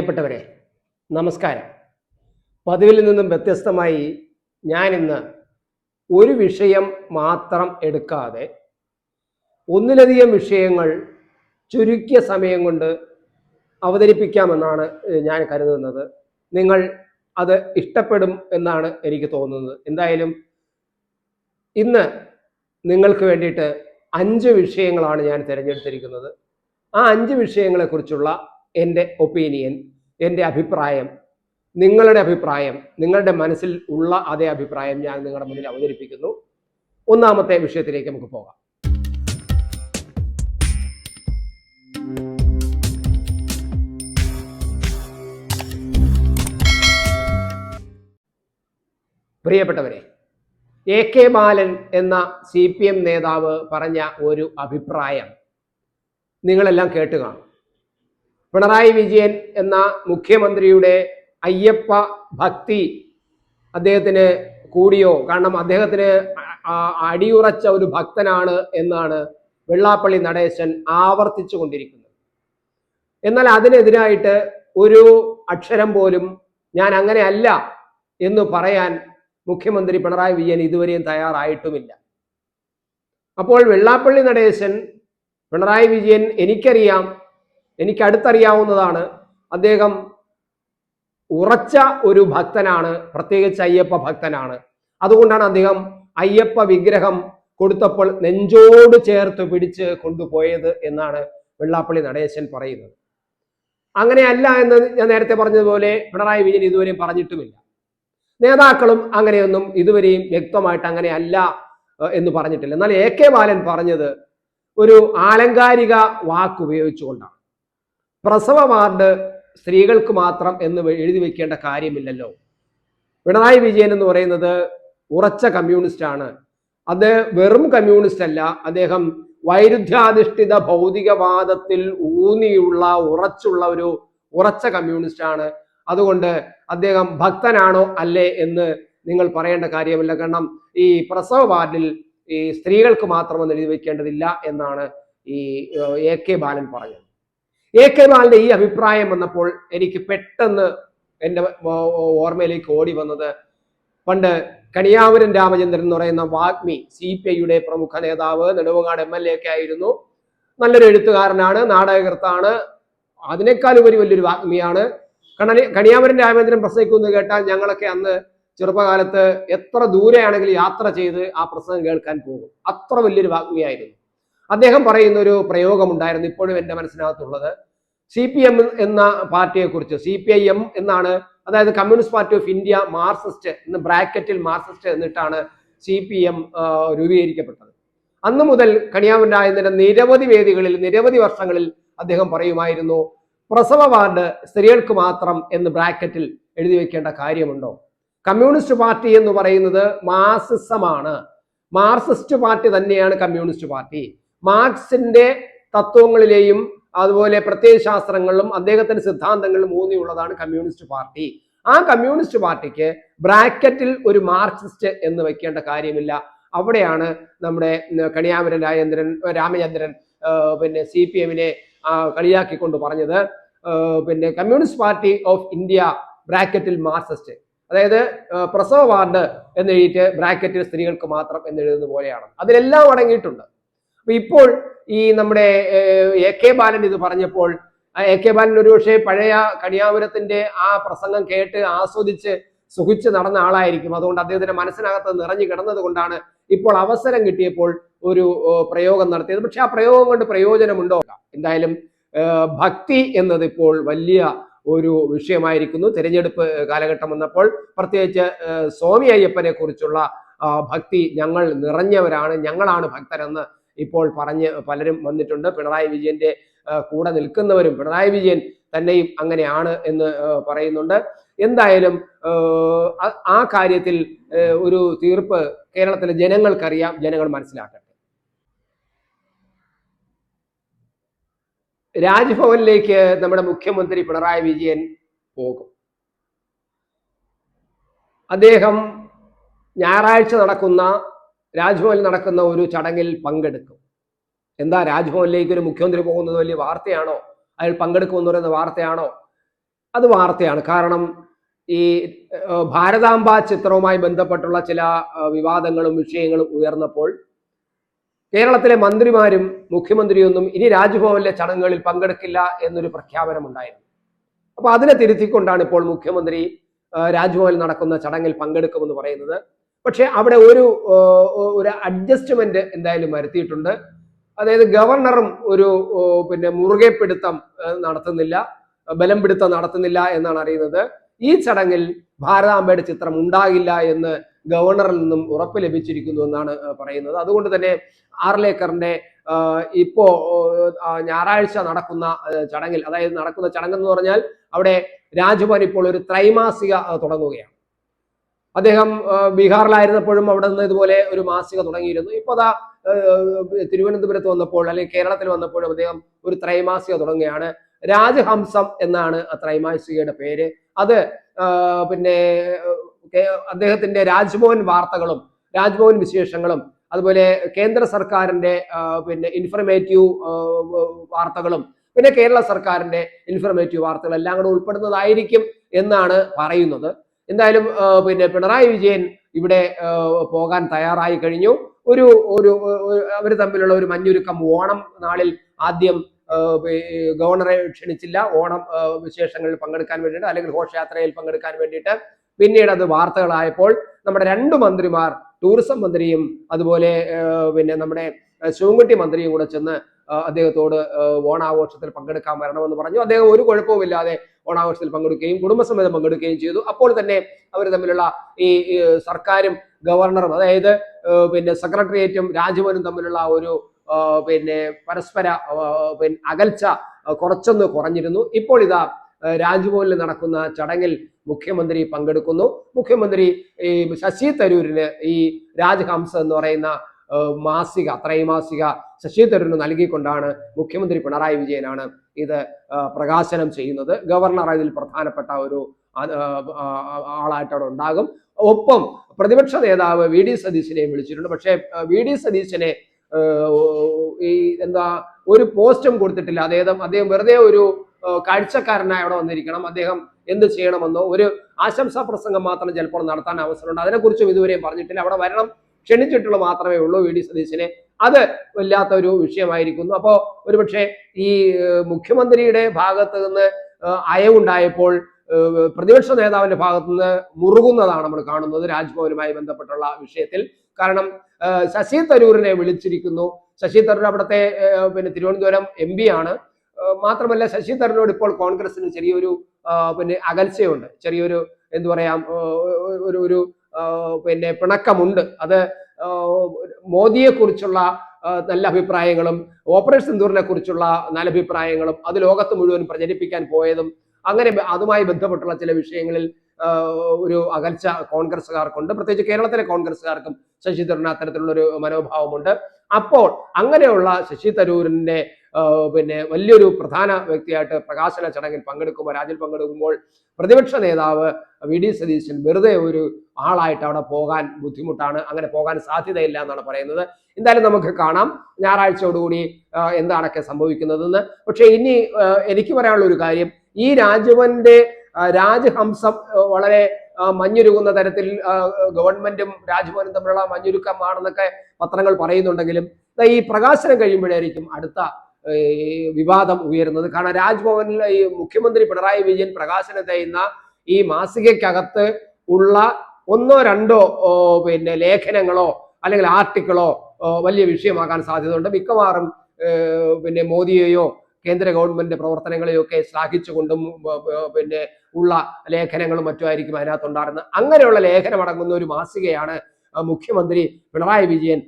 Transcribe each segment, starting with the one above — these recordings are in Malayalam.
പ്രിയപ്പെട്ടവരെ, നമസ്കാരം. പതിവിൽ നിന്നും വ്യത്യസ്തമായി ഞാൻ ഇന്ന് ഒരു വിഷയം മാത്രം എടുക്കാതെ ഒന്നിലധികം വിഷയങ്ങൾ ചുരുക്കിയ സമയം കൊണ്ട് അവതരിപ്പിക്കാമെന്നാണ് ഞാൻ കരുതുന്നത്. നിങ്ങൾ അത് ഇഷ്ടപ്പെടും എന്നാണ് എനിക്ക് തോന്നുന്നത്. എന്തായാലും ഇന്ന് നിങ്ങൾക്ക് വേണ്ടിയിട്ട് 5 വിഷയങ്ങളാണ് ഞാൻ തിരഞ്ഞെടുത്തിരിക്കുന്നത്. ആ 5 വിഷയങ്ങളെക്കുറിച്ചുള്ള എൻ്റെ ഒപ്പീനിയൻ, എൻ്റെ അഭിപ്രായം, നിങ്ങളുടെ അഭിപ്രായം, നിങ്ങളുടെ മനസ്സിൽ ഉള്ള അതേ അഭിപ്രായം ഞാൻ നിങ്ങളുടെ മുന്നിൽ അവതരിപ്പിക്കുന്നു. ഒന്നാമത്തെ വിഷയത്തിലേക്ക് നമുക്ക് പോകാം. പ്രിയപ്പെട്ടവരെ, AK ബാലൻ എന്ന CPM നേതാവ് പറഞ്ഞ ഒരു അഭിപ്രായം നിങ്ങളെല്ലാം കേട്ട് കാണും. പിണറായി വിജയൻ എന്ന മുഖ്യമന്ത്രിയുടെ അയ്യപ്പ ഭക്തി അദ്ദേഹത്തിന് കൂടിയോ? കാരണം അദ്ദേഹത്തിന് അടിയുറച്ച ഒരു ഭക്തനാണ് എന്നാണ് വെള്ളാപ്പള്ളി നടേശൻ ആവർത്തിച്ചു കൊണ്ടിരിക്കുന്നത്. എന്നാൽ അതിനെതിരായിട്ട് ഒരു അക്ഷരം പോലും ഞാൻ അങ്ങനെയല്ല എന്ന് പറയാൻ മുഖ്യമന്ത്രി പിണറായി വിജയൻ ഇതുവരെയും തയ്യാറായിട്ടുമില്ല. അപ്പോൾ വെള്ളാപ്പള്ളി നടേശൻ, പിണറായി വിജയൻ എനിക്കറിയാം, എനിക്ക് അടുത്തറിയാവുന്നതാണ്, അദ്ദേഹം ഉറച്ച ഒരു ഭക്തനാണ്, പ്രത്യേകിച്ച് അയ്യപ്പ ഭക്തനാണ്. അതുകൊണ്ടാണ് അദ്ദേഹം അയ്യപ്പ വിഗ്രഹം കൊടുത്തപ്പോൾ നെഞ്ചോട് ചേർത്ത് പിടിച്ച് കൊണ്ടുപോയത് എന്നാണ് വെള്ളാപ്പള്ളി നടേശൻ പറയുന്നത്. അങ്ങനെയല്ല എന്ന് ഞാൻ നേരത്തെ പറഞ്ഞതുപോലെ പിണറായി വിജയൻ ഇതുവരെയും പറഞ്ഞിട്ടുമില്ല. നേതാക്കളും അങ്ങനെയൊന്നും ഇതുവരെയും വ്യക്തമായിട്ട് അങ്ങനെയല്ല എന്ന് പറഞ്ഞിട്ടില്ല. എന്നാൽ AK ബാലൻ പറഞ്ഞത് ഒരു ആലങ്കാരിക വാക്ക് ഉപയോഗിച്ചുകൊണ്ടാണ്. പ്രസവ വാർഡ് സ്ത്രീകൾക്ക് മാത്രം എന്ന് എഴുതി വെക്കേണ്ട കാര്യമില്ലല്ലോ. പിണറായി വിജയൻ എന്ന് പറയുന്നത് ഉറച്ച കമ്മ്യൂണിസ്റ്റ് ആണ്. അത് വെറും കമ്മ്യൂണിസ്റ്റ് അല്ല, അദ്ദേഹം വൈരുദ്ധ്യാധിഷ്ഠിത ഭൗതികവാദത്തിൽ ഊന്നിയുള്ള ഉറച്ചുള്ള ഒരു ഉറച്ച കമ്മ്യൂണിസ്റ്റ് ആണ്. അതുകൊണ്ട് അദ്ദേഹം ഭക്തനാണോ അല്ലേ എന്ന് നിങ്ങൾ പറയേണ്ട കാര്യമില്ല. കാരണം ഈ പ്രസവ വാർഡിൽ ഈ സ്ത്രീകൾക്ക് മാത്രമെന്ന് എഴുതി വെക്കേണ്ടതില്ല എന്നാണ് ഈ AK ബാലൻ പറഞ്ഞത്. AK ബാലന്റെ ഈ അഭിപ്രായം വന്നപ്പോൾ എനിക്ക് പെട്ടെന്ന് എൻ്റെ ഓർമ്മയിലേക്ക് ഓടി വന്നത്, പണ്ട് കണിയാപുരം രാമചന്ദ്രൻ എന്ന് പറയുന്ന വാഗ്മി, CPIയുടെ പ്രമുഖ നേതാവ്, നെടുമങ്ങാട് MLA ഒക്കെ ആയിരുന്നു. നല്ലൊരു എഴുത്തുകാരനാണ്, നാടകകൃത്താണ്, അതിനേക്കാൾ ഉപരി വലിയൊരു വാഗ്മിയാണ്. കണിയാപുരം രാമചന്ദ്രൻ പ്രസംഗിക്കുന്നു കേട്ടാൽ ഞങ്ങളൊക്കെ അന്ന് ചെറുപ്പകാലത്ത് എത്ര ദൂരെയാണെങ്കിലും യാത്ര ചെയ്ത് ആ പ്രസംഗം കേൾക്കാൻ പോകും. അത്ര വലിയൊരു വാഗ്മിയായിരുന്നു. അദ്ദേഹം പറയുന്ന ഒരു പ്രയോഗമുണ്ടായിരുന്നു, ഇപ്പോഴും എൻ്റെ മനസ്സിനകത്തുള്ളത്. CPM എന്ന പാർട്ടിയെ കുറിച്ച്, CPIM എന്നാണ്, അതായത് communist party of India Marxist എന്ന് ബ്രാക്കറ്റിൽ മാർക്സിസ്റ്റ് എന്നിട്ടാണ് CPM രൂപീകരിക്കപ്പെട്ടത്. അന്ന് മുതൽ കണിയാപുരം രാമചന്ദ്രൻ നിരവധി വേദികളിൽ, നിരവധി വർഷങ്ങളിൽ അദ്ദേഹം പറയുമായിരുന്നു, പ്രസവ വാർഡ് സ്ത്രീകൾക്ക് മാത്രം എന്ന് ബ്രാക്കറ്റിൽ എഴുതി വെക്കേണ്ട കാര്യമുണ്ടോ? കമ്മ്യൂണിസ്റ്റ് പാർട്ടി എന്ന് പറയുന്നത് മാർക്സിസമാണ്. മാർക്സിസ്റ്റ് പാർട്ടി തന്നെയാണ് കമ്മ്യൂണിസ്റ്റ് പാർട്ടി. മാർക്സിന്റെ തത്വങ്ങളിലെയും അതുപോലെ പ്രത്യയശാസ്ത്രങ്ങളിലും അദ്ദേഹത്തിന്റെ സിദ്ധാന്തങ്ങളിലും ഊന്നിയുള്ളതാണ് കമ്മ്യൂണിസ്റ്റ് പാർട്ടി. ആ കമ്മ്യൂണിസ്റ്റ് പാർട്ടിക്ക് ബ്രാക്കറ്റിൽ ഒരു മാർക്സിസ്റ്റ് എന്ന് വെക്കേണ്ട കാര്യമില്ല. അവിടെയാണ് നമ്മുടെ കണിയാപുരം രാമചന്ദ്രൻ പിന്നെ CPMനെ കളിയാക്കിക്കൊണ്ട് പറഞ്ഞത്, പിന്നെ കമ്മ്യൂണിസ്റ്റ് പാർട്ടി ഓഫ് ഇന്ത്യ ബ്രാക്കറ്റിൽ മാർക്സിസ്റ്റ്, അതായത് പ്രസവ വാർഡ് എന്നെഴുതിയിട്ട് ബ്രാക്കറ്റിൽ സ്ത്രീകൾക്ക് മാത്രം എന്നെഴുതുന്ന പോലെയാണ്. അതിലെല്ലാം അടങ്ങിയിട്ടുണ്ട്. അപ്പൊ ഇപ്പോൾ ഈ നമ്മുടെ AK ബാലൻ ഇത് പറഞ്ഞപ്പോൾ, AK ബാലൻ ഒരുപക്ഷെ പഴയ കണിയാപുരത്തിന്റെ ആ പ്രസംഗം കേട്ട് ആസ്വദിച്ച് സുഖിച്ച് നടന്ന ആളായിരിക്കും. അതുകൊണ്ട് അദ്ദേഹത്തിന്റെ മനസ്സിനകത്ത് നിറഞ്ഞു കിടന്നത് കൊണ്ടാണ് ഇപ്പോൾ അവസരം കിട്ടിയപ്പോൾ ഒരു പ്രയോഗം നടത്തിയത്. പക്ഷെ ആ പ്രയോഗം കൊണ്ട് പ്രയോജനമുണ്ടോ? എന്തായാലും ഭക്തി എന്നത് ഇപ്പോൾ വലിയ ഒരു വിഷയമായിരിക്കുന്നു. തിരഞ്ഞെടുപ്പ് കാലഘട്ടം വന്നപ്പോൾ പ്രത്യേകിച്ച് സ്വാമി അയ്യപ്പനെ കുറിച്ചുള്ള ഭക്തി ഞങ്ങൾ നിറഞ്ഞവരാണ്, ഞങ്ങളാണ് ഭക്തരെന്ന് ഇപ്പോൾ പറഞ്ഞ് പലരും വന്നിട്ടുണ്ട്. പിണറായി വിജയന്റെ കൂടെ നിൽക്കുന്നവരും പിണറായി വിജയൻ തന്നെയും അങ്ങനെയാണ് എന്ന് പറയുന്നുണ്ട്. എന്തായാലും ആ കാര്യത്തിൽ ഒരു തീർപ്പ് കേരളത്തിലെ ജനങ്ങൾക്കറിയാം, ജനങ്ങൾ മനസ്സിലാക്കട്ടെ. രാജ്ഭവനിലേക്ക് നമ്മുടെ മുഖ്യമന്ത്രി പിണറായി വിജയൻ പോകും. അദ്ദേഹം ഞായറാഴ്ച നടക്കുന്ന രാജ്ഭവനിൽ നടക്കുന്ന ഒരു ചടങ്ങിൽ പങ്കെടുക്കും. എന്താ രാജ്ഭവനിലേക്ക് ഒരു മുഖ്യമന്ത്രി പോകുന്നത് വലിയ വാർത്തയാണോ? അയാൾ പങ്കെടുക്കുമെന്ന് പറയുന്ന വാർത്തയാണോ? അത് വാർത്തയാണ്. കാരണം ഈ ഭാരതാംബ ചിത്രവുമായി ബന്ധപ്പെട്ടുള്ള ചില വിവാദങ്ങളും വിഷയങ്ങളും ഉയർന്നപ്പോൾ കേരളത്തിലെ മന്ത്രിമാരും മുഖ്യമന്ത്രിയൊന്നും ഇനി രാജ്ഭവനിലെ ചടങ്ങുകളിൽ പങ്കെടുക്കില്ല എന്നൊരു പ്രഖ്യാപനം ഉണ്ടായിരുന്നു. അപ്പൊ അതിനെ തിരുത്തിക്കൊണ്ടാണ് ഇപ്പോൾ മുഖ്യമന്ത്രി രാജ്ഭവനിൽ നടക്കുന്ന ചടങ്ങിൽ പങ്കെടുക്കുമെന്ന് പറയുന്നത്. പക്ഷെ അവിടെ ഒരു അഡ്ജസ്റ്റ്മെന്റ് എന്തായാലും വരുത്തിയിട്ടുണ്ട്. അതായത് ഗവർണറും ഒരു മുറുകെ പിടുത്തം നടത്തുന്നില്ല, ബലം പിടുത്തം നടത്തുന്നില്ല എന്നാണ് അറിയുന്നത്. ഈ ചടങ്ങിൽ ഭാരതാംബയുടെ ചിത്രം ഉണ്ടാകില്ല എന്ന് ഗവർണറിൽ നിന്നും ഉറപ്പ് ലഭിച്ചിരിക്കുന്നു എന്നാണ് പറയുന്നത്. അതുകൊണ്ട് തന്നെ ആർലേക്കറിന്റെ ഇപ്പോ ഞായറാഴ്ച നടക്കുന്ന ചടങ്ങിൽ, അതായത് നടക്കുന്ന ചടങ്ങെന്ന് പറഞ്ഞാൽ അവിടെ രാജ്ഭവൻ ഇപ്പോൾ ഒരു ത്രൈമാസിക തുടങ്ങുകയാണ്. അദ്ദേഹം ബീഹാറിലായിരുന്നപ്പോഴും അവിടെ നിന്ന് ഇതുപോലെ ഒരു മാസിക തുടങ്ങിയിരുന്നു. ഇപ്പൊ അതാ തിരുവനന്തപുരത്ത് വന്നപ്പോൾ അല്ലെങ്കിൽ കേരളത്തിൽ വന്നപ്പോഴും അദ്ദേഹം ഒരു ത്രൈമാസിക തുടങ്ങുകയാണ്. രാജഹംസം എന്നാണ് ആ ത്രൈമാസികയുടെ പേര്. അത് അദ്ദേഹത്തിന്റെ രാജ്ഭവൻ വാർത്തകളും രാജ്ഭവൻ വിശേഷങ്ങളും അതുപോലെ കേന്ദ്ര സർക്കാരിന്റെ ഇൻഫർമേറ്റീവ് വാർത്തകളും പിന്നെ കേരള സർക്കാരിന്റെ ഇൻഫർമേറ്റീവ് വാർത്തകൾ എല്ലാം കൂടെ ഉൾപ്പെടുന്നതായിരിക്കും എന്നാണ് പറയുന്നത്. എന്തായാലും പിണറായി വിജയൻ ഇവിടെ പോകാൻ തയ്യാറായി കഴിഞ്ഞു. അവർ തമ്മിലുള്ള ഒരു മഞ്ഞുരുക്കം. ഓണം നാളിൽ ആദ്യം ഗവർണറെ ക്ഷണിച്ചില്ല ഓണം വിശേഷങ്ങളിൽ പങ്കെടുക്കാൻ വേണ്ടിയിട്ട്, അല്ലെങ്കിൽ ഘോഷയാത്രയിൽ പങ്കെടുക്കാൻ വേണ്ടിയിട്ട്. പിന്നീട് അത് വാർത്തകളായപ്പോൾ നമ്മുടെ 2 മന്ത്രിമാർ, ടൂറിസം മന്ത്രിയും അതുപോലെ നമ്മുടെ ശിവൻകുട്ടി മന്ത്രിയും കൂടെ ചെന്ന് അദ്ദേഹത്തോട് ഓണാഘോഷത്തിൽ പങ്കെടുക്കാൻ വരണമെന്ന് പറഞ്ഞു. അദ്ദേഹം ഒരു കുഴപ്പവുമില്ലാതെ ഓണാഘോഷത്തിൽ പങ്കെടുക്കുകയും കുടുംബസമേതം പങ്കെടുക്കുകയും ചെയ്തു. അപ്പോൾ തന്നെ അവർ തമ്മിലുള്ള ഈ സർക്കാരും ഗവർണറും, അതായത് സെക്രട്ടേറിയറ്റും രാജ്ഭവനും തമ്മിലുള്ള ഒരു പരസ്പര അകൽച്ച കുറച്ചൊന്ന് കുറഞ്ഞിരുന്നു. ഇപ്പോൾ ഇതാ രാജ്ഭവനിൽ നടക്കുന്ന ചടങ്ങിൽ മുഖ്യമന്ത്രി പങ്കെടുക്കുന്നു. മുഖ്യമന്ത്രി ശശി തരൂരിന് ഈ രാജഹംസ എന്ന് പറയുന്ന മാസിക, ത്രൈമാസിക ശശി തരൂരിന് നൽകിക്കൊണ്ടാണ് മുഖ്യമന്ത്രി പിണറായി വിജയനാണ് ഇത് പ്രകാശനം ചെയ്യുന്നത്. ഗവർണർ ഇതിൽ പ്രധാനപ്പെട്ട ഒരു ആളായിട്ട് അവിടെ ഉണ്ടാകും. ഒപ്പം പ്രതിപക്ഷ നേതാവ് വി ഡി സതീശനെയും വിളിച്ചിട്ടുണ്ട്. പക്ഷേ വി ഡി സതീശനെ ഒരു പോസ്റ്റും കൊടുത്തിട്ടില്ല. അദ്ദേഹം വെറുതെ ഒരു കാഴ്ചക്കാരനായി അവിടെ വന്നിരിക്കണം. അദ്ദേഹം എന്ത് ചെയ്യണമെന്നോ ഒരു ആശംസാ പ്രസംഗം മാത്രം ചിലപ്പോൾ നടത്താൻ അവസരമുണ്ട്. അതിനെക്കുറിച്ചും ഇതുവരെയും പറഞ്ഞിട്ടില്ല. അവിടെ വരണം, ക്ഷണിച്ചിട്ടുള്ള മാത്രമേ ഉള്ളൂ വി ഡി സതീശനെ. അത് വല്ലാത്ത ഒരു വിഷയമായിരിക്കുന്നു. അപ്പോൾ ഒരുപക്ഷെ ഈ മുഖ്യമന്ത്രിയുടെ ഭാഗത്ത് നിന്ന് അയവുണ്ടായപ്പോൾ പ്രതിപക്ഷ നേതാവിന്റെ ഭാഗത്തു നിന്ന് മുറുകുന്നതാണ് നമ്മൾ കാണുന്നത് രാജ്ഭവനുമായി ബന്ധപ്പെട്ടുള്ള വിഷയത്തിൽ. കാരണം ശശി തരൂരിനെ വിളിച്ചിരിക്കുന്നു. ശശി തരൂർ അവിടുത്തെ തിരുവനന്തപുരം MP ആണ്. മാത്രമല്ല ശശി തരൂരിനോട് ഇപ്പോൾ കോൺഗ്രസിന് ചെറിയൊരു അകൽച്ചയുണ്ട്, ചെറിയൊരു എന്തു പറയാം, ഒരു പിണക്കമുണ്ട്. അത് മോദിയെ കുറിച്ചുള്ള നല്ല അഭിപ്രായങ്ങളും ഓപ്പറേഷൻ സിന്ദൂറിനെ കുറിച്ചുള്ള നല്ല അഭിപ്രായങ്ങളും അത് ലോകത്ത് മുഴുവൻ പ്രചരിപ്പിക്കാൻ പോയതും അങ്ങനെ അതുമായി ബന്ധപ്പെട്ടുള്ള ചില വിഷയങ്ങളിൽ ഒരു അകൽച്ച കോൺഗ്രസ്സുകാർക്കുണ്ട്. പ്രത്യേകിച്ച് കേരളത്തിലെ കോൺഗ്രസ്സുകാർക്കും ശശി തരൂരിന് അത്തരത്തിലുള്ള ഒരു മനോഭാവമുണ്ട്. അപ്പോൾ അങ്ങനെയുള്ള ശശി തരൂരിന്റെ വലിയൊരു പ്രധാന വ്യക്തിയായിട്ട് പ്രകാശന ചടങ്ങിൽ രാജിൽ പങ്കെടുക്കുമ്പോൾ പ്രതിപക്ഷ നേതാവ് വി ഡി സതീശൻ വെറുതെ ഒരു ആളായിട്ട് അവിടെ പോകാൻ ബുദ്ധിമുട്ടാണ്. അങ്ങനെ പോകാൻ സാധ്യതയില്ല എന്നാണ് പറയുന്നത്. എന്തായാലും നമുക്ക് കാണാം ഞായറാഴ്ചയോടുകൂടി എന്താണൊക്കെ സംഭവിക്കുന്നതെന്ന്. പക്ഷെ ഇനി എനിക്ക് പറയാനുള്ള ഒരു കാര്യം, ഈ രാജ്ഭവന്റെ രാജഹംസം വളരെ മഞ്ഞുരുകുന്ന തരത്തിൽ ഗവൺമെന്റും രാജ്ഭവനും തമ്മിലുള്ള മഞ്ഞുരുക്കമാണെന്നൊക്കെ പത്രങ്ങൾ പറയുന്നുണ്ടെങ്കിലും ഈ പ്രകാശനം കഴിയുമ്പോഴായിരിക്കും അടുത്ത വിവാദം ഉയരുന്നത്. കാരണം രാജ്ഭവനിൽ ഈ മുഖ്യമന്ത്രി പിണറായി വിജയൻ പ്രകാശനം ചെയ്യുന്ന ഈ മാസികക്കകത്ത് ഉള്ള 1-2 ലേഖനങ്ങളോ അല്ലെങ്കിൽ ആർട്ടിക്കിളോ വലിയ വിഷയമാകാൻ സാധ്യതയുണ്ട്. മിക്കവാറും മോദിയെയോ കേന്ദ്ര ഗവൺമെന്റ് പ്രവർത്തനങ്ങളെയോ ഒക്കെ ശ്ലാഘിച്ചുകൊണ്ടും ഉള്ള ലേഖനങ്ങളും മറ്റുമായിരിക്കും അതിനകത്തുണ്ടാകുന്നത്. അങ്ങനെയുള്ള ലേഖനം അടങ്ങുന്ന ഒരു മാസികയാണ് മുഖ്യമന്ത്രി പിണറായി വിജയൻ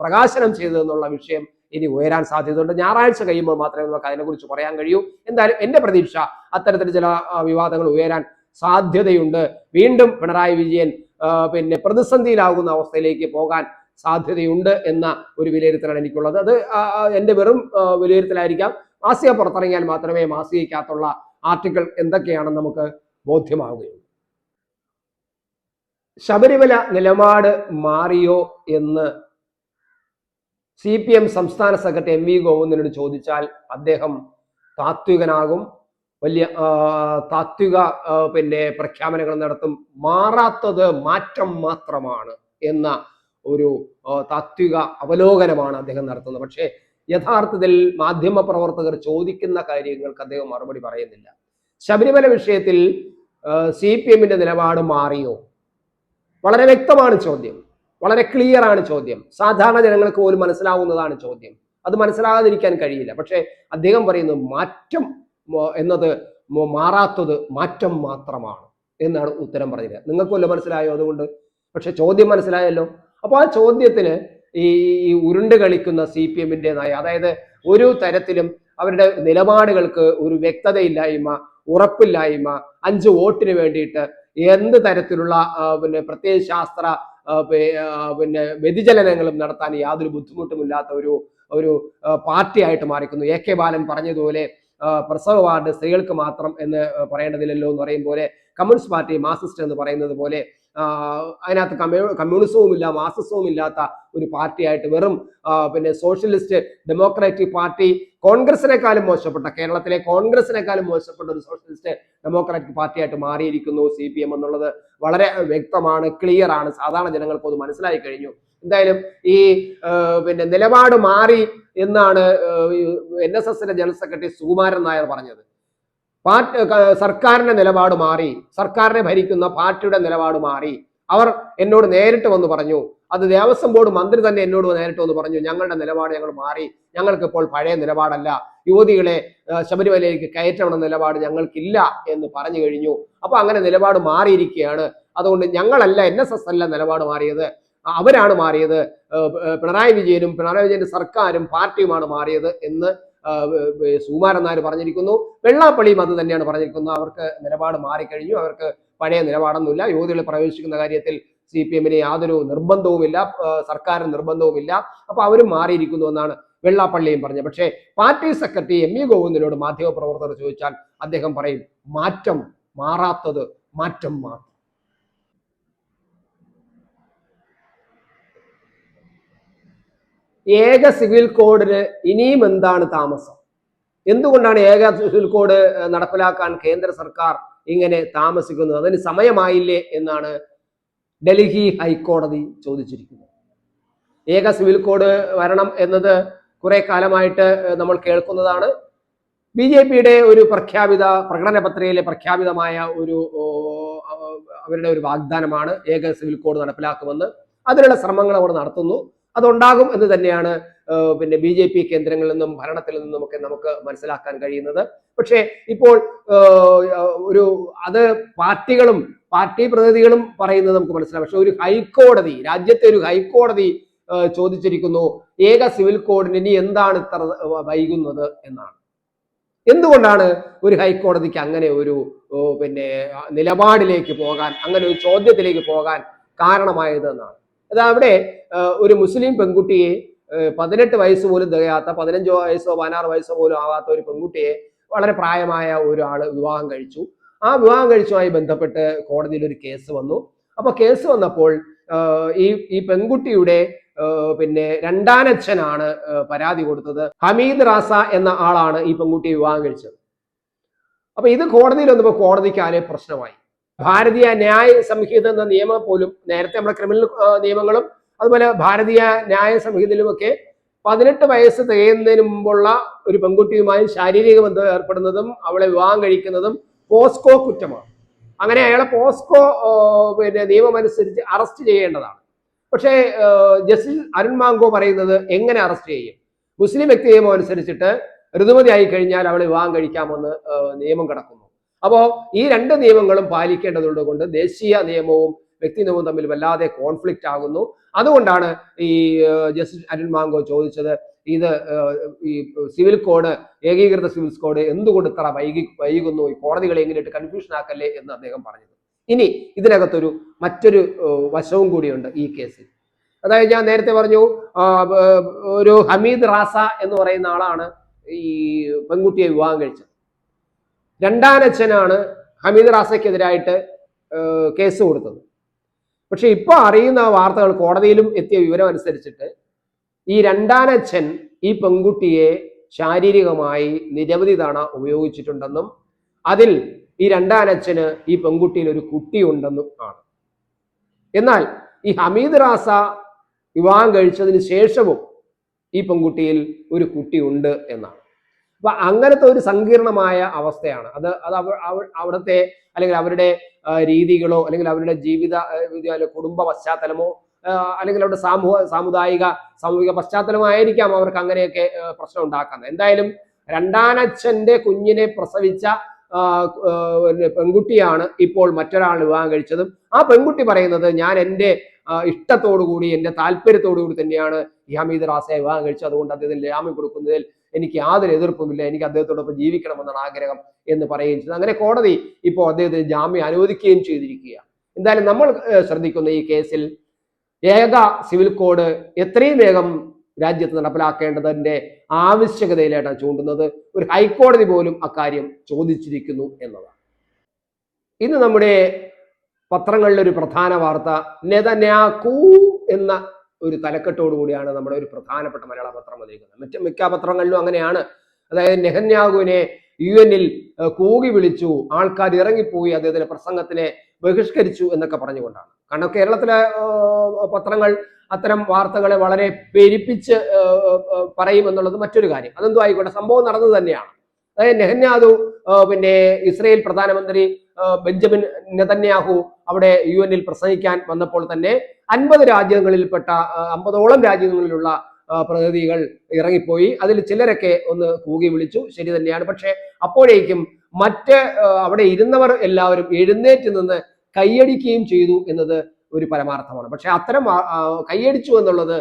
പ്രകാശനം ചെയ്തതെന്നുള്ള വിഷയം ഇനി ഉയരാൻ സാധ്യതയുണ്ട്. ഞായറാഴ്ച കഴിയുമ്പോൾ മാത്രമേ നമുക്ക് അതിനെക്കുറിച്ച് പറയാൻ കഴിയൂ. എന്തായാലും എന്റെ പ്രതീക്ഷ അത്തരത്തിൽ ചില വിവാദങ്ങൾ ഉയരാൻ സാധ്യതയുണ്ട്. വീണ്ടും പിണറായി വിജയൻ പ്രതിസന്ധിയിലാകുന്ന അവസ്ഥയിലേക്ക് പോകാൻ സാധ്യതയുണ്ട് എന്ന ഒരു വിലയിരുത്തലാണ് എനിക്കുള്ളത്. അത് എന്റെ വെറും വിലയിരുത്തലായിരിക്കാം. മാസിക പുറത്തിറങ്ങിയാൽ മാത്രമേ മാസികയ്ക്കകത്തുള്ള ആർട്ടിക്കിൾ എന്തൊക്കെയാണെന്ന് നമുക്ക് ബോധ്യമാവുകയുള്ളൂ. ശബരിമല നിലപാട് മാറിയോ എന്ന് CPM സംസ്ഥാന സെക്രട്ടറി MV ഗോവിന്ദനോട് ചോദിച്ചാൽ അദ്ദേഹം താത്വികനാകും. വലിയ താത്വിക പിന്നെ പ്രഖ്യാപനങ്ങൾ നടത്തും. മാറാത്തത് മാറ്റം മാത്രമാണ് എന്ന ഒരു താത്വിക അവലോകനമാണ് അദ്ദേഹം നടത്തുന്നത്. പക്ഷേ യഥാർത്ഥത്തിൽ മാധ്യമ പ്രവർത്തകർ ചോദിക്കുന്ന കാര്യങ്ങൾക്ക് അദ്ദേഹം മറുപടി പറയുന്നില്ല. ശബരിമല വിഷയത്തിൽ CPM-ന്റെ നിലപാട് മാറിയോ? വളരെ വ്യക്തമാണ് ചോദ്യം, വളരെ ക്ലിയർ ആണ് ചോദ്യം, സാധാരണ ജനങ്ങൾക്ക് പോലും മനസ്സിലാവുന്നതാണ് ചോദ്യം. അത് മനസ്സിലാകാതിരിക്കാൻ കഴിയില്ല. പക്ഷേ അദ്ദേഹം പറയുന്നത് മാറ്റം എന്നത് മാറാത്തത് മാറ്റം മാത്രമാണ് എന്നാണ് ഉത്തരം പറഞ്ഞത്. നിങ്ങൾക്ക് വല്ല മനസ്സിലായോ? അതുകൊണ്ട് പക്ഷെ ചോദ്യം മനസ്സിലായല്ലോ. അപ്പോൾ ആ ചോദ്യത്തിന് ഈ ഉരുണ്ട് കളിക്കുന്ന CPM-ന്റെ നയ, അതായത് ഒരു തരത്തിലും അവരുടെ നിലപാടുകൾക്ക് ഒരു വ്യക്തതയില്ലായ്മ, ഉറപ്പില്ലായ്മ, 5 വോട്ടിന് വേണ്ടിയിട്ട് എന്ത് തരത്തിലുള്ള പിന്നെ പ്രത്യയശാസ്ത്ര പിന്നെ വ്യതിചലനങ്ങളും നടത്താൻ യാതൊരു ബുദ്ധിമുട്ടുമില്ലാത്ത ഒരു പാർട്ടിയായിട്ട് മാറിക്കുന്നു. AK ബാലൻ പറഞ്ഞതുപോലെ പ്രസവ വാർഡ് സ്ത്രീകൾക്ക് മാത്രം എന്ന് പറയേണ്ടതില്ലല്ലോ എന്ന് പറയും പോലെ, കമ്മ്യൂണിസ്റ്റ് പാർട്ടി മാർക്സിസ്റ്റ് എന്ന് പറയുന്നത് പോലെ അതിനകത്ത് കമ്മ്യൂണിസവും ഇല്ല മാർക്സിസവും ഇല്ലാത്ത ഒരു പാർട്ടിയായിട്ട്, വെറും പിന്നെ സോഷ്യലിസ്റ്റ് ഡെമോക്രാറ്റിക് പാർട്ടി, കോൺഗ്രസിനേക്കാളും മോശപ്പെട്ട, കേരളത്തിലെ കോൺഗ്രസിനേക്കാളും മോശപ്പെട്ട ഒരു സോഷ്യലിസ്റ്റ് ഡെമോക്രാറ്റിക് പാർട്ടിയായിട്ട് മാറിയിരിക്കുന്നു CPM എന്നുള്ളത് വളരെ വ്യക്തമാണ്, ക്ലിയർ ആണ്. സാധാരണ ജനങ്ങൾക്ക് അത് മനസ്സിലായി കഴിഞ്ഞു. എന്തായാലും ഈ പിന്നെ നിലപാട് മാറി എന്നാണ് NSSന്റെ ജനറൽ സെക്രട്ടറി സുകുമാരൻ നായർ പറഞ്ഞത്. സർക്കാരിന്റെ നിലപാട് മാറി, സർക്കാരിനെ ഭരിക്കുന്ന പാർട്ടിയുടെ നിലപാട് മാറി. അവർ എന്നോട് നേരിട്ട് വന്ന് പറഞ്ഞു, അത് ദേവസ്വം ബോർഡ് മന്ത്രി തന്നെ എന്നോട് നേരിട്ട് വന്ന് പറഞ്ഞു, ഞങ്ങളുടെ നിലപാട് ഞങ്ങൾ മാറി, ഞങ്ങൾക്ക് ഇപ്പോൾ പഴയ നിലപാടല്ല, യുവതികളെ ശബരിമലയിലേക്ക് കയറ്റണമെന്ന നിലപാട് ഞങ്ങൾക്കില്ല എന്ന് പറഞ്ഞു കഴിഞ്ഞു. അപ്പൊ അങ്ങനെ നിലപാട് മാറിയിരിക്കുകയാണ്. അതുകൊണ്ട് ഞങ്ങളല്ല, NSS അല്ല നിലപാട് മാറിയത്, അവരാണ് മാറിയത്, പിണറായി വിജയനും പിണറായി വിജയന്റെ സർക്കാരും പാർട്ടിയുമാണ് മാറിയത് എന്ന് സുകുമാരൻ നായർ പറഞ്ഞിരിക്കുന്നു. വെള്ളാപ്പള്ളിയും അത് തന്നെയാണ് പറഞ്ഞിരിക്കുന്നത്. അവർക്ക് നിലപാട് മാറിക്കഴിഞ്ഞു, അവർക്ക് പഴയ നിലപാടൊന്നുമില്ല, യുവതികളെ പ്രവേശിക്കുന്ന കാര്യത്തിൽ CPM-ന് യാതൊരു നിർബന്ധവുമില്ല, സർക്കാരിന് നിർബന്ധവുമില്ല, അപ്പൊ അവരും മാറിയിരിക്കുന്നു എന്നാണ് വെള്ളാപ്പള്ളിയും പറഞ്ഞത്. പക്ഷേ പാർട്ടി സെക്രട്ടറി ME ഗോവിന്ദനോട് മാധ്യമപ്രവർത്തകർ ചോദിച്ചാൽ അദ്ദേഹം പറയും മാറ്റം, മാറാത്തത് മാറ്റം മാത്രം. ഏക സിവിൽ കോഡിന് ഇനിയും എന്താണ് താമസം? എന്തുകൊണ്ടാണ് ഏക സിവിൽ കോഡ് നടപ്പിലാക്കാൻ കേന്ദ്ര സർക്കാർ ഇങ്ങനെ താമസിക്കുന്നത്? അതിന് സമയമായില്ലേ എന്നാണ് ഡൽഹി ഹൈക്കോടതി ചോദിച്ചിരിക്കുന്നത്. ഏക സിവിൽ കോഡ് വരണം എന്നത് കുറെ കാലമായിട്ട് നമ്മൾ കേൾക്കുന്നതാണ്. BJP-യുടെ ഒരു പ്രകടന പത്രികയിലെ പ്രഖ്യാപിതമായ അവരുടെ ഒരു വാഗ്ദാനമാണ് ഏക സിവിൽ കോഡ് നടപ്പിലാക്കുമെന്ന്. അതിനുള്ള ശ്രമങ്ങൾ അവർ നടത്തുന്നു. അതുണ്ടാകും എന്ന് തന്നെയാണ് പിന്നെ BJP കേന്ദ്രങ്ങളിൽ നിന്നും ഭരണത്തിൽ നിന്നുമൊക്കെ നമുക്ക് മനസ്സിലാക്കാൻ കഴിയുന്നത്. പക്ഷേ ഇപ്പോൾ അത് പാർട്ടികളും പാർട്ടി പ്രതിനിധികളും പറയുന്നത് നമുക്ക് മനസ്സിലാവും. പക്ഷെ ഒരു ഹൈക്കോടതി, രാജ്യത്തെ ഒരു ഹൈക്കോടതി ചോദിച്ചിരിക്കുന്നു ഏക സിവിൽ കോഡിന് ഇനി എന്താണ് ഇത്ര വൈകുന്നത് എന്നാണ്. എന്തുകൊണ്ടാണ് ഒരു ഹൈക്കോടതിക്ക് അങ്ങനെ ഒരു പിന്നെ നിലപാടിലേക്ക് പോകാൻ, അങ്ങനെ ഒരു ചോദ്യത്തിലേക്ക് പോകാൻ കാരണമായത് എന്നാണ്. അത് അവിടെ ഒരു മുസ്ലിം പെൺകുട്ടിയെ 18 വയസ്സ് പോലും തികയാത്ത, 15 വയസ്സോ 16 വയസ്സോ പോലും ആവാത്ത ഒരു പെൺകുട്ടിയെ വളരെ പ്രായമായ ഒരാള് വിവാഹം കഴിച്ചു. ആ വിവാഹം കഴിച്ചുമായി ബന്ധപ്പെട്ട് കോടതിയിൽ ഒരു കേസ് വന്നു. അപ്പൊ കേസ് വന്നപ്പോൾ ഈ പെൺകുട്ടിയുടെ പിന്നെ രണ്ടാനച്ഛനാണ് പരാതി കൊടുത്തത്. ഹമീദ് റാസ എന്ന ആളാണ് ഈ പെൺകുട്ടിയെ വിവാഹം കഴിച്ചത്. അപ്പൊ ഇത് കോടതിയിൽ വന്നപ്പോൾ കോടതിക്ക് ആരെ പ്രശ്നമായി. ഭാരതീയ ന്യായ സംഹിത എന്ന നിയമം പോലും, നേരത്തെ നമ്മുടെ ക്രിമിനൽ നിയമങ്ങളും അതുപോലെ ഭാരതീയ ന്യായ സംഹിതയിലുമൊക്കെ 18 വയസ്സ് തികയുന്നതിന് മുമ്പുള്ള ഒരു പെൺകുട്ടിയുമായി ശാരീരിക ബന്ധം ഏർപ്പെടുന്നതും അവളെ വിവാഹം കഴിക്കുന്നതും പോസ്കോ കുറ്റമാണ്. അങ്ങനെ അയാളെ പോസ്കോ പിന്നെ നിയമമനുസരിച്ച് അറസ്റ്റ് ചെയ്യേണ്ടതാണ്. പക്ഷേ ജസ്റ്റിസ് അരുൺ മാങ്കോ പറയുന്നത് എങ്ങനെ അറസ്റ്റ് ചെയ്യും? മുസ്ലിം വ്യക്തി നിയമം അനുസരിച്ചിട്ട് ഋതുമതി ആയി കഴിഞ്ഞാൽ അവളെ വിവാഹം കഴിക്കാമെന്ന് നിയമം കിടക്കുന്നു. അപ്പോൾ ഈ 2 നിയമങ്ങളും പാലിക്കേണ്ടതുകൊണ്ട് കൊണ്ട് ദേശീയ നിയമവും വ്യക്തി നിയമവും തമ്മിൽ വല്ലാതെ കോൺഫ്ലിക്റ്റ് ആകുന്നു. അതുകൊണ്ടാണ് ഈ ജസ്റ്റിസ് അരുൺ മാങ്കോ ചോദിച്ചത്, ഇത് ഈ സിവിൽ കോഡ്, ഏകീകൃത സിവിൽ കോഡ് എന്തുകൊണ്ട് ഇത്ര വൈകുന്നു, ഈ കോടതികളെ എങ്ങനെയിട്ട് കൺഫ്യൂഷൻ ആക്കല്ലേ എന്ന് അദ്ദേഹം പറഞ്ഞത്. ഇനി ഇതിനകത്തൊരു മറ്റൊരു വശവും കൂടിയുണ്ട് ഈ കേസിൽ. അതായത് ഞാൻ നേരത്തെ പറഞ്ഞു, ഒരു ഹമീദ് റാസ എന്ന് പറയുന്ന ആളാണ് ഈ പെൺകുട്ടിയെ വിവാഹം കഴിച്ചത്. രണ്ടാനച്ഛനാണ് ഹമീദ് റാസയ്ക്കെതിരായിട്ട് കേസ് കൊടുത്തത്. പക്ഷെ ഇപ്പൊ അറിയുന്ന വാർത്തകൾ, കോടതിയിലും എത്തിയ വിവരം അനുസരിച്ചിട്ട് ഈ രണ്ടാനച്ഛൻ ഈ പെൺകുട്ടിയെ ശാരീരികമായി നിരവധി തവണ ഉപയോഗിച്ചിട്ടുണ്ടെന്നും അതിൽ ഈ രണ്ടാനച്ഛന് ഈ പെൺകുട്ടിയിൽ ഒരു കുട്ടിയുണ്ടെന്നും ആണ്. എന്നാൽ ഈ ഹമീദ് റാസ വിവാഹം കഴിച്ചതിന് ശേഷവും ഈ പെൺകുട്ടിയിൽ ഒരു കുട്ടിയുണ്ട് എന്നാണ്. അപ്പൊ അങ്ങനത്തെ ഒരു സങ്കീർണമായ അവസ്ഥയാണ് അത്. അവിടുത്തെ അല്ലെങ്കിൽ അവരുടെ രീതികളോ അല്ലെങ്കിൽ അവരുടെ ജീവിത കുടുംബ പശ്ചാത്തലമോ അല്ലെങ്കിൽ അവരുടെ സാമൂഹിക പശ്ചാത്തലമോ ആയിരിക്കാം അവർക്ക് അങ്ങനെയൊക്കെ പ്രശ്നം ഉണ്ടാക്കുന്നത്. എന്തായാലും രണ്ടാനച്ഛന്റെ കുഞ്ഞിനെ പ്രസവിച്ച പെൺകുട്ടിയാണ് ഇപ്പോൾ മറ്റൊരാൾ വിവാഹം കഴിച്ചതും. ആ പെൺകുട്ടി പറയുന്നത് ഞാൻ എൻ്റെ ഇഷ്ടത്തോടുകൂടി എൻ്റെ താല്പര്യത്തോടുകൂടി തന്നെയാണ് ഈ ഹമീദ് റാസയെ വിവാഹം കഴിച്ചത്, അതുകൊണ്ട് അദ്ദേഹത്തിന് ജാമ്യം കൊടുക്കുന്നതിൽ എനിക്ക് യാതൊരു എതിർപ്പുമില്ല, എനിക്ക് അദ്ദേഹത്തോടൊപ്പം ജീവിക്കണമെന്നാണ് ആഗ്രഹം എന്ന് പറയുകയും ചെയ്തു. അങ്ങനെ കോടതി ഇപ്പോൾ അദ്ദേഹത്തിന് ജാമ്യം അനുവദിക്കുകയും ചെയ്തിരിക്കുകയാണ്. എന്തായാലും നമ്മൾ ശ്രദ്ധിക്കുന്ന ഈ കേസിൽ ഏക സിവിൽ കോഡ് എത്രയും വേഗം രാജ്യത്ത് നടപ്പിലാക്കേണ്ടതിന്റെ ആവശ്യകതയിലായിട്ടാണ് ചൂണ്ടുന്നത്. ഒരു ഹൈക്കോടതി പോലും അക്കാര്യം ചോദിച്ചിരിക്കുന്നു എന്നതാണ്. ഇന്ന് നമ്മുടെ പത്രങ്ങളിലെ ഒരു പ്രധാന വാർത്ത നെതന്യാഹു എന്ന ഒരു തലക്കെട്ടോടു കൂടിയാണ് നമ്മുടെ ഒരു പ്രധാനപ്പെട്ട മലയാള പത്രം വന്നിരിക്കുന്നത്. മിക്ക പത്രങ്ങളിലും അങ്ങനെയാണ്. അതായത് നെതന്യാഹുവിനെ UN കൂകി വിളിച്ചു, ആൾക്കാർ ഇറങ്ങിപ്പോയി, അദ്ദേഹത്തിന്റെ പ്രസംഗത്തിനെ ബഹിഷ്കരിച്ചു എന്നൊക്കെ പറഞ്ഞുകൊണ്ടാണ്. കാരണം കേരളത്തിലെ പത്രങ്ങൾ അത്തരം വാർത്തകളെ വളരെ പെരുപ്പിച്ച് പറയുമെന്നുള്ളത് മറ്റൊരു കാര്യം. അതെന്തോ ആയിക്കോട്ടെ, സംഭവം നടന്നത് തന്നെയാണ്. അതായത് നെതന്യാഹു ഇസ്രയേൽ പ്രധാനമന്ത്രി ബെഞ്ചമിൻ നെതന്യാഹു അവിടെ UN പ്രസംഗിക്കാൻ വന്നപ്പോൾ തന്നെ 50 രാജ്യങ്ങളിൽപ്പെട്ട 50ഓളം രാജ്യങ്ങളിലുള്ള പ്രതിനിധികൾ ഇറങ്ങിപ്പോയി. അതിൽ ചിലരൊക്കെ ഒന്ന് കൂകി വിളിച്ചു, ശരി തന്നെയാണ്. പക്ഷെ അപ്പോഴേക്കും അവിടെ ഇരുന്നവർ എല്ലാവരും എഴുന്നേറ്റ് നിന്ന് കൈയടിക്കുകയും ചെയ്തു എന്നത് ഒരു പരമാർത്ഥമാണ്. പക്ഷെ അത്തരം കൈയടിച്ചു എന്നുള്ളത്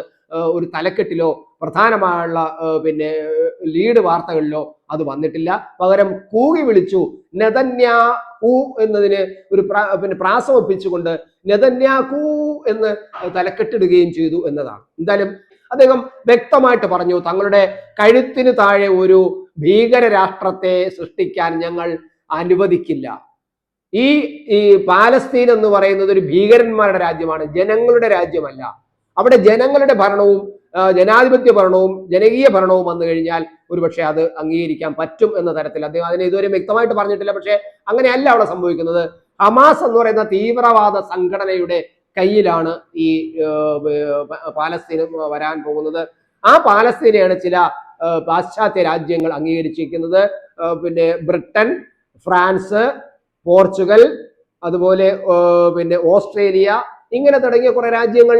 ഒരു തലക്കെട്ടിലോ പ്രധാനമായുള്ള ലീഡ് വാർത്തകളിലോ അത് വന്നിട്ടില്ല. പകരം കൂകി വിളിച്ചു നെതന്യാഹു എന്നതിന് ഒരു പ്രാസം ഒപ്പിച്ചുകൊണ്ട് നെതന്യാഹു എന്ന് തലക്കെട്ടിടുകയും ചെയ്തു എന്നതാണ്. എന്തായാലും അദ്ദേഹം വ്യക്തമായിട്ട് പറഞ്ഞു, തങ്ങളുടെ കഴുത്തിന് താഴെ ഒരു ഭീകര രാഷ്ട്രത്തെ സൃഷ്ടിക്കാൻ ഞങ്ങൾ അനുവദിക്കില്ല. ഈ പാലസ്തീൻ എന്ന് പറയുന്നത് ഒരു ഭീകരന്മാരുടെ രാജ്യമാണ്, ജനങ്ങളുടെ രാജ്യമല്ല. അവിടെ ജനങ്ങളുടെ ഭരണവും ജനാധിപത്യ ഭരണവും ജനകീയ ഭരണവും വന്നു കഴിഞ്ഞാൽ ഒരുപക്ഷെ അത് അംഗീകരിക്കാൻ പറ്റും എന്ന തരത്തിൽ അദ്ദേഹം അതിനെ ഇതുവരെ വ്യക്തമായിട്ട് പറഞ്ഞിട്ടില്ല. പക്ഷെ അങ്ങനെയല്ല അവിടെ സംഭവിക്കുന്നത്. ഹമാസ് എന്ന് പറയുന്ന തീവ്രവാദ സംഘടനയുടെ കയ്യിലാണ് ഈ പാലസ്തീന് വരാൻ പോകുന്നത്. ആ പാലസ്തീനെയാണ് ചില പാശ്ചാത്യ രാജ്യങ്ങൾ അംഗീകരിച്ചിരിക്കുന്നത്. ബ്രിട്ടൻ, ഫ്രാൻസ്, പോർച്ചുഗൽ, അതുപോലെ ഓസ്ട്രേലിയ, ഇങ്ങനെ തുടങ്ങിയ കുറെ രാജ്യങ്ങൾ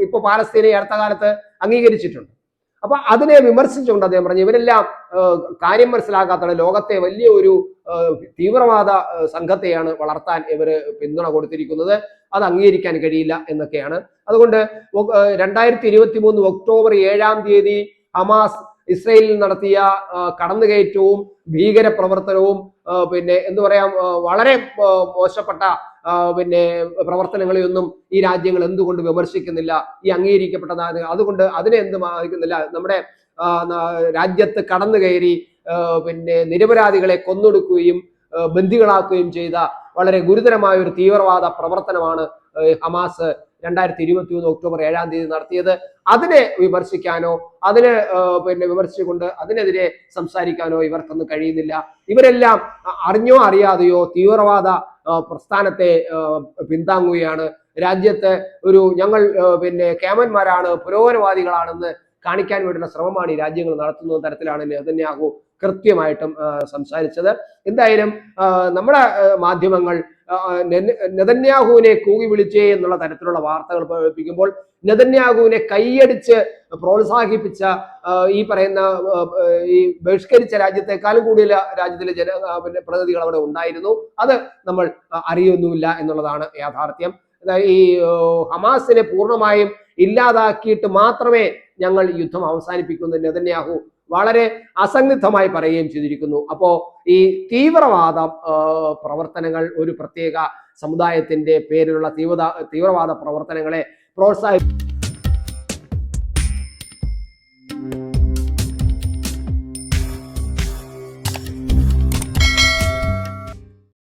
ഇപ്പൊ പാലസ്തീനെ അടുത്ത കാലത്ത് അംഗീകരിച്ചിട്ടുണ്ട്. അപ്പൊ അതിനെ വിമർശിച്ചുകൊണ്ട് അദ്ദേഹം പറഞ്ഞു, ഇവരെല്ലാം കാര്യം മനസ്സിലാക്കാത്ത ലോകത്തെ വലിയ ഒരു തീവ്രവാദ സംഘത്തെയാണ് വളർത്താൻ ഇവര് പിന്തുണ കൊടുത്തിരിക്കുന്നത്, അത് അംഗീകരിക്കാൻ കഴിയില്ല എന്നൊക്കെയാണ്. അതുകൊണ്ട് 2023 ഒക്ടോബർ 7 ഹമാസ് ഇസ്രയേലിൽ നടത്തിയ കടന്നുകയറ്റവും ഭീകര പ്രവർത്തനവും എന്തു പറയാം വളരെ മോശപ്പെട്ട പ്രവർത്തനങ്ങളെയൊന്നും ഈ രാജ്യങ്ങൾ എന്തുകൊണ്ട് വിമർശിക്കുന്നില്ല, ഈ അംഗീകരിക്കപ്പെട്ട അതുകൊണ്ട് അതിനെ എന്ത് ബാധിക്കുന്നില്ല? നമ്മുടെ രാജ്യത്ത് കടന്നു കയറി നിരപരാധികളെ കൊന്നൊടുക്കുകയും ബന്ദികളാക്കുകയും ചെയ്ത വളരെ ഗുരുതരമായ ഒരു തീവ്രവാദ പ്രവർത്തനമാണ് ഹമാസ് 2023 ഒക്ടോബർ 7 നടത്തിയത്. അതിനെ വിമർശിക്കാനോ അതിനെ വിമർശിച്ചുകൊണ്ട് അതിനെതിരെ സംസാരിക്കാനോ ഇവർക്കൊന്നും കഴിയുന്നില്ല. ഇവരെല്ലാം അറിഞ്ഞോ അറിയാതെയോ തീവ്രവാദ പ്രസ്ഥാനത്തെ പിന്താങ്ങുകയാണ്. രാജ്യത്ത് ഞങ്ങൾ കേമന്മാരാണ്, പുരോഗമനവാദികളാണെന്ന് കാണിക്കാൻ വേണ്ടിയുള്ള ശ്രമമാണ് ഈ രാജ്യങ്ങൾ നടത്തുന്ന തരത്തിലാണ് നെതന്യാഹു കൃത്യമായിട്ടും സംസാരിച്ചത്. എന്തായാലും നമ്മുടെ മാധ്യമങ്ങൾ നെതന്യാഹുവിനെ കൂകി വിളിച്ചേ എന്നുള്ള തരത്തിലുള്ള വാർത്തകൾ പ്രചരിപ്പിക്കുമ്പോൾ നെതന്യാഹുവിനെ കൈയടിച്ച് പ്രോത്സാഹിപ്പിച്ച ഈ പറയുന്ന ഈ ബഹിഷ്കരിച്ച രാജ്യത്തെക്കാളും കൂടുതൽ രാജ്യത്തിലെ പ്രതിനിധികൾ അവിടെ ഉണ്ടായിരുന്നു. അത് നമ്മൾ അറിയുന്നുമില്ല എന്നുള്ളതാണ് യാഥാർത്ഥ്യം. ഈ ഹമാസിനെ പൂർണ്ണമായും ഇല്ലാതാക്കിയിട്ട് മാത്രമേ ഞങ്ങൾ യുദ്ധം അവസാനിപ്പിക്കുന്നു നെതന്യാഹു വളരെ അസന്നിഗ്ധമായി പറയുകയും ചെയ്തിരിക്കുന്നു. അപ്പോ ഈ തീവ്രവാദ പ്രവർത്തനങ്ങൾ, ഒരു പ്രത്യേക സമുദായത്തിന്റെ പേരിലുള്ള തീവ്രവാദ പ്രവർത്തനങ്ങളെ പ്രോത്സാഹിപ്പിക്കും